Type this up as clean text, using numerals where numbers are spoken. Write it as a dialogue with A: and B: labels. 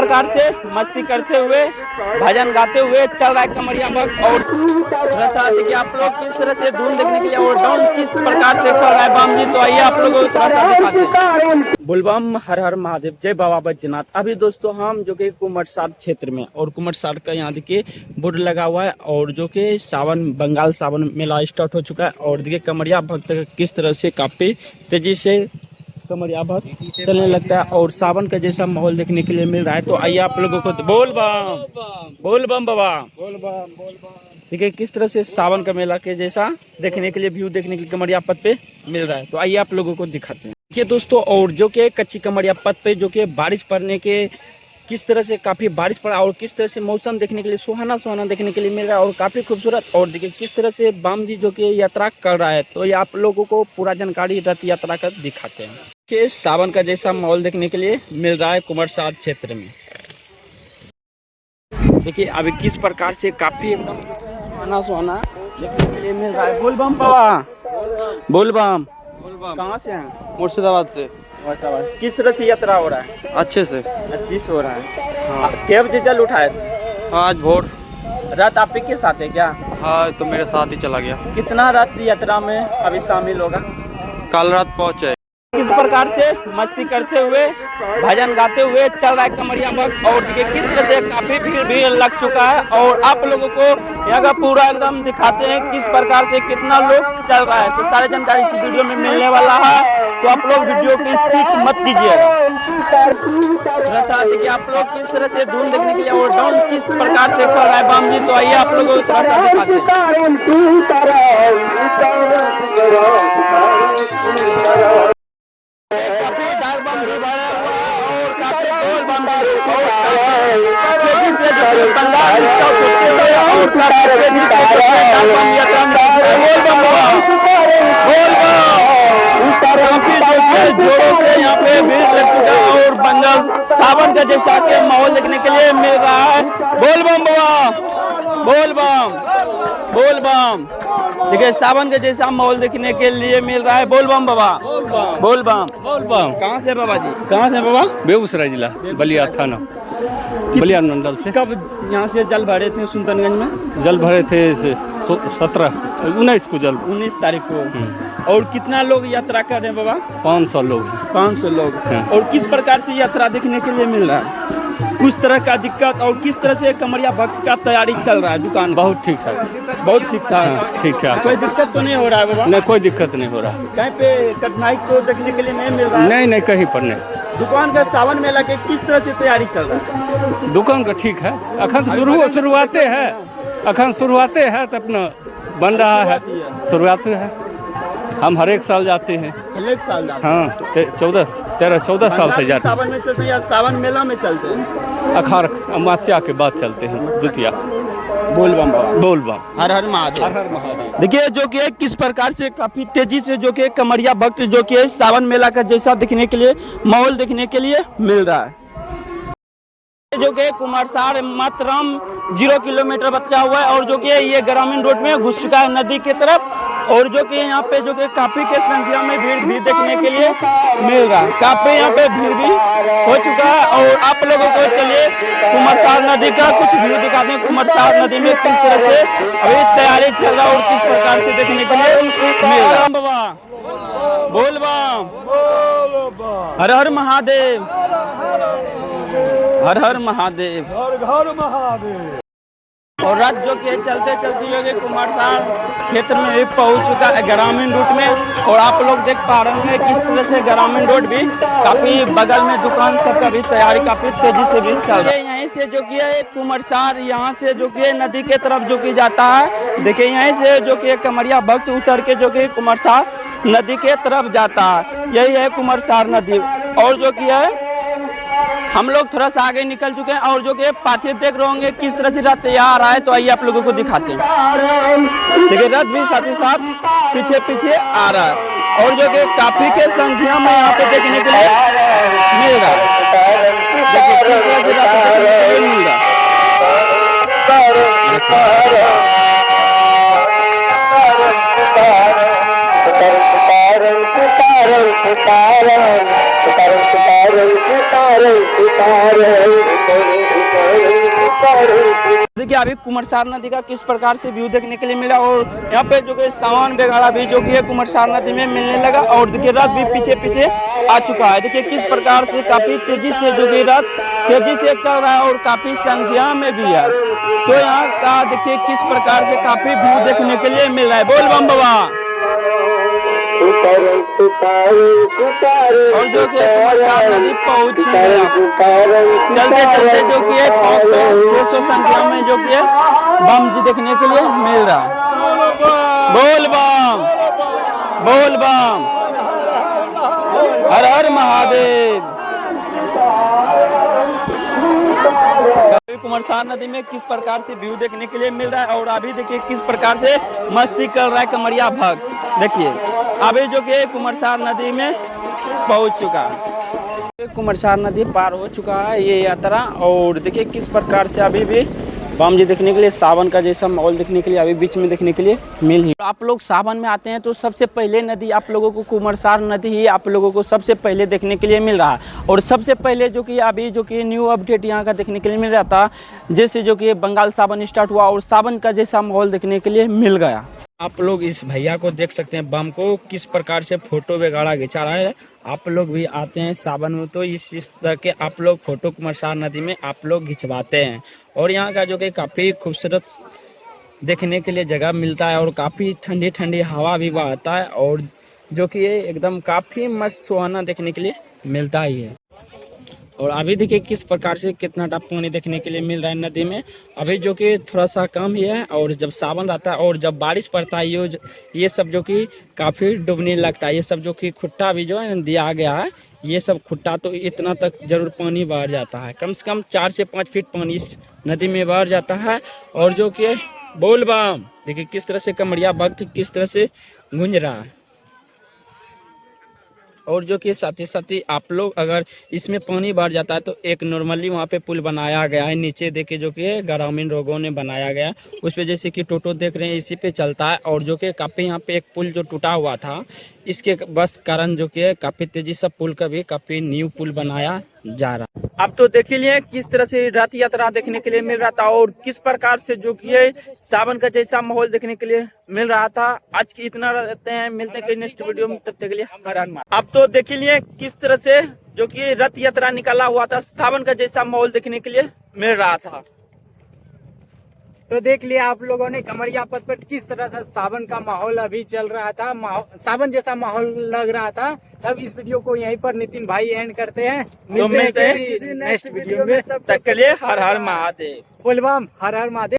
A: प्रकार से मस्ती करते हुए भजन गाते हुए चल रहा है कमरिया भक्त। और थोड़ा देखिए आप लोग किस तरह से धुन देखने के लिए और डांस किस प्रकार से चल रहा है बाम जी। तो आइए आप लोगों को थोड़ा सा दिखाते हैं। बोलबम हर हर महादेव, जय बाबा बैजनाथ। अभी दोस्तों हम जो कि कुमरसार क्षेत्र में और कुमरसार का यहाँ देखिए बोर्ड लगा हुआ है और जो कि सावन बंगाल सावन मेला स्टार्ट हो चुका है। और देखिए कमरिया भक्त किस तरह से काफी तेजी से कमरिया भक्त चलने लगता है और सावन का जैसा माहौल देखने के लिए मिल रहा है। तो आइए आप लोगों को बोल बम बाबा देखिए किस तरह से सावन का मेला के जैसा देखने के लिए व्यू देखने के लिए कमरिया पथ पे मिल रहा है। तो आइए आप लोगों को दिखाते हैं देखिए दोस्तों। और जो कि कच्ची कमरिया पथ पे जो कि बारिश पड़ने के किस तरह से काफी बारिश पड़ा और किस तरह से मौसम देखने के लिए सुहाना सुहाना देखने के लिए मिल रहा है और काफी खूबसूरत। और देखिए किस तरह से बाम जी जो कि यात्रा कर रहा है। तो ये आप लोगों को पूरा जानकारी रथ यात्रा का दिखाते हैं कि सावन का जैसा माहौल देखने के लिए मिल रहा है कुमरसार क्षेत्र में। देखिए अभी किस प्रकार से काफी एकदम सुहाना सुहाना देखने के लिए मिल रहा है। बोल बम बाबा, बोल बम। कहाँ से हैं?
B: मुर्शिदाबाद से।
A: किस तरह से यात्रा हो रहा है?
B: अच्छे से।
A: अच्छी से हो रहा है। हाँ। क्या बजे जल उठाए?
B: आज भोर।
A: रथ आप ही के साथ है क्या?
B: हाँ तो मेरे साथ ही चला गया।
A: कितना रथ यात्रा में अभी शामिल होगा?
B: कल रात पहुँचे।
A: किस प्रकार से मस्ती करते हुए भजन गाते हुए चल रहा है कमरिया भक्त। और देखिए किस तरह से काफी भीड़ भी लग चुका है और आप लोगों को यहाँ का पूरा एकदम दिखाते हैं किस प्रकार से कितना लोग चल रहा है। तो सारी जानकारी इस वीडियो में मिलने वाला है। तो आप लोग वीडियो की स्किप मत कीजिएगा। देखिए आप लोग किस तरह से धुन देखने के लिए और डांस किस प्रकार से कर रहा है बाम जी। तो आइए आप लोगों को थोड़ा सा दिखाते हैं। काफी डाक बम भी भरा हुआ और काफी ढोल बम तेजी से जो बंगाल इसका उठते हुए और काफी तेजी से डाक बम यात्रा में बोल बम काफी जोरों से यहाँ पे भीड़ लग चुका है और बंगाल सावन का जैसा के माहौल देखने के लिए मिल रहा है। बोल बम बाबा, बोल बम, बोल बम। देखिए सावन के जैसा माहौल देखने के लिए मिल रहा है। बोल बम बाबा, बोल बम, बोल बम। कहाँ से बाबा जी? कहाँ से बाबा?
C: बेगूसराय जिला बलिया थाना बलिया मंडल से।
A: कब यहाँ से जल भरे थे सुल्तानगंज में?
C: जल भरे थे 19 को जल
A: 19 तारीख को। और कितना लोग यात्रा कर रहे हैं बाबा?
C: 500 लोग।
A: 500 लोग। और किस प्रकार से यात्रा देखने के लिए मिल रहा है? कुछ तरह का दिक्कत और किस तरह से कमरिया भक्त का तैयारी चल रहा है? दुकान
C: बहुत ठीक है,
A: बहुत ठीक ठाक।
C: ठीक है,
A: कोई दिक्कत तो नहीं हो रहा है बाबा?
C: नहीं कोई दिक्कत नहीं हो रहा।
A: कहीं पे कठिनाई को देखने के लिए नहीं मिल रहा है?
C: नहीं नहीं कहीं पर नहीं।
A: दुकान का सावन मेला के किस तरह से तैयारी चल रहा है?
C: दुकान का ठीक है, अखन शुरुआते हैं तो अपना बन रहा है, शुरुआत है। हम हर एक साल जाते हैं।
A: हर एक साल जाते हैं?
C: हाँ 13-14 साल से जाते हैं।
A: सावन में चलते हैं या सावन मेला में चलते हैं?
C: अखाड़ अमावस्या के बाद चलते हैं, द्वितीया।
A: बोल बम बाबा,
C: बोल बम।
A: हर हर महादेव, हर हर महादेव। देखिए जो कि किस प्रकार से काफी तेजी से जो कि कमरिया भक्त जो कि सावन मेला का जैसा देखने के लिए माहौल देखने के लिए मिल रहा है। जो कि कुमारसार मात्र 0 किलोमीटर बचा हुआ है और जो कि ये ग्रामीण रोड में घुस चुका है नदी की तरफ। और जो कि यहाँ पे जो कि काफी के संख्या में भीड़ भी देखने के लिए मिल रहा है। काफी यहाँ पे भीड़ भी हो चुका है। और आप लोगों को चलिए कुमारसार नदी का कुछ व्यू दिखाते हैं। कुमारसार नदी में किस तरह से अभी तैयारी चल रहा है और किस प्रकार से देखने के लिए मिल रहा है। बाबा बोल बम, हर हर महादेव, हर हर महादेव, हर हर महादेव। और रथ जो कि चलते चलते जो कि कुमारसार क्षेत्र में भी पहुंच चुका है ग्रामीण रूट में। और आप लोग देख पा रहे हैं किस तरह से ग्रामीण रोड भी काफी बगल में दुकान सबका भी तैयारी काफी तेजी से भी चल रहा है। यहीं से जो कि है कुमारसार यहाँ से जो कि नदी के तरफ जो कि जाता है। देखिए यहीं से जो कि कमरिया भक्त उतर के जो कि कुमारसार नदी के तरफ जाता है। यही है कुमारसार नदी। और जो कि है हम लोग थोड़ा सा आगे निकल चुके हैं और जो कि पाछे देख रहे होंगे किस तरह से रथ तैयार आ रहा है। तो आइए आप लोगों को दिखाते हैं। देखिए रथ भी साथ ही साथ पीछे पीछे आ रहा है और जो कि काफी के संख्या में यहाँ पे देखने के लिए मिल रहा है। देखिए किस तरह से रथ देखने के लिए मिल रहा है।
D: सितारे
A: देखिए अभी कुमरसार नदी का किस प्रकार से व्यू देखने के लिए मिला और यहाँ पे जो कि सामान वगैरह भी जो कि है कुमरसार नदी में मिलने लगा और देखिए रथ भी पीछे पीछे आ चुका है। देखिए किस प्रकार से काफी तेजी से जो कि रथ तेजी से चल रहा है और काफी संख्या में भी है। तो यहाँ का देखिए किस प्रकार से काफी व्यू देखने के लिए मिल रहा है। बोल बम बाबा। और जो कि कुमरसार नदी पहुंच चलते चलते जो कि 500-600 संख्या में जो कि बम जी देखने के लिए मिल रहा है। बोल बम, बोल बम, हर हर महादेव। कुमरसार नदी में किस प्रकार से व्यू देखने के लिए मिल रहा है और अभी देखिए किस प्रकार से मस्ती कर रहा है कमरिया भक्त। देखिए अभी जो कि कुमरसार नदी में पहुंच चुका है। कुमरसार नदी पार हो चुका है ये यात्रा और देखिए किस प्रकार से अभी भी बम जी देखने के लिए सावन का जैसा माहौल देखने के लिए अभी बीच में देखने के लिए मिल ही। आप लोग सावन में आते हैं तो सबसे पहले नदी आप लोगों को कुमरसार नदी ही आप लोगों को सबसे पहले देखने के लिए मिल रहा है। और सबसे पहले जो कि अभी जो कि न्यू अपडेट यहाँ का देखने के लिए मिल रहा था, जैसे जो कि बंगाल सावन स्टार्ट हुआ और सावन का जैसा माहौल देखने के लिए मिल गया। आप लोग इस भैया को देख सकते हैं बम को किस प्रकार से फोटो वगैरह खिंचा रहा है। आप लोग भी आते हैं सावन में तो इस तरह के आप लोग फोटो कुमरसार नदी में आप लोग खिंचवाते हैं और यहाँ का जो कि काफ़ी खूबसूरत देखने के लिए जगह मिलता है और काफ़ी ठंडी ठंडी हवा भी बहता है और जो कि ये एकदम काफ़ी मस्त सुहाना देखने के लिए मिलता ही है। और अभी देखिए किस प्रकार से कितना टप पानी देखने के लिए मिल रहा है नदी में। अभी जो कि थोड़ा सा कम ही है और जब सावन रहता है और जब बारिश पड़ता है ये सब जो कि काफ़ी डूबने लगता है। ये सब जो कि खुट्टा भी जो है दिया गया है, ये सब खुट्टा तो इतना तक जरूर पानी बह जाता है, कम से कम 4 से 5 फीट पानी इस नदी में बह जाता है। और जो कि बोल बम देखिए किस तरह से कमरिया भक्त किस तरह से गूंज रहा है। और जो कि साथ ही आप लोग अगर इसमें पानी बढ़ जाता है तो एक नॉर्मली वहाँ पे पुल बनाया गया है नीचे देखिए जो कि ग्रामीण लोगों ने बनाया गया है। उस पे जैसे कि टोटो देख रहे हैं इसी पे चलता है और जो कि काफ़ी यहाँ पे एक पुल जो टूटा हुआ था इसके बस कारण जो कि काफ़ी तेजी से पुल का भी काफ़ी न्यू पुल बनाया जा रहा है। अब तो देख लिए किस तरह से रथ यात्रा देखने के लिए मिल रहा था और किस प्रकार से जो कि सावन का जैसा माहौल देखने के लिए मिल रहा था। आज की इतना रहते हैं, मिलते हैं नेक्स्ट वीडियो में, तब तक के लिए हर हर महादेव। अब तो देख लिए किस तरह से जो कि रथ यात्रा निकाला हुआ था सावन का जैसा माहौल देखने के लिए मिल रहा था।
D: तो देख लिया आप लोगों ने कमरिया पथ पर किस तरह से सावन का माहौल अभी चल रहा था, सावन जैसा माहौल लग रहा था। तब इस वीडियो को यहीं पर नितिन भाई एंड करते हैं।
A: मिलते हैं नेक्स्ट वीडियो में, तब तक के लिए हर हर महादेव।
D: बोल बम, हर हर महादेव।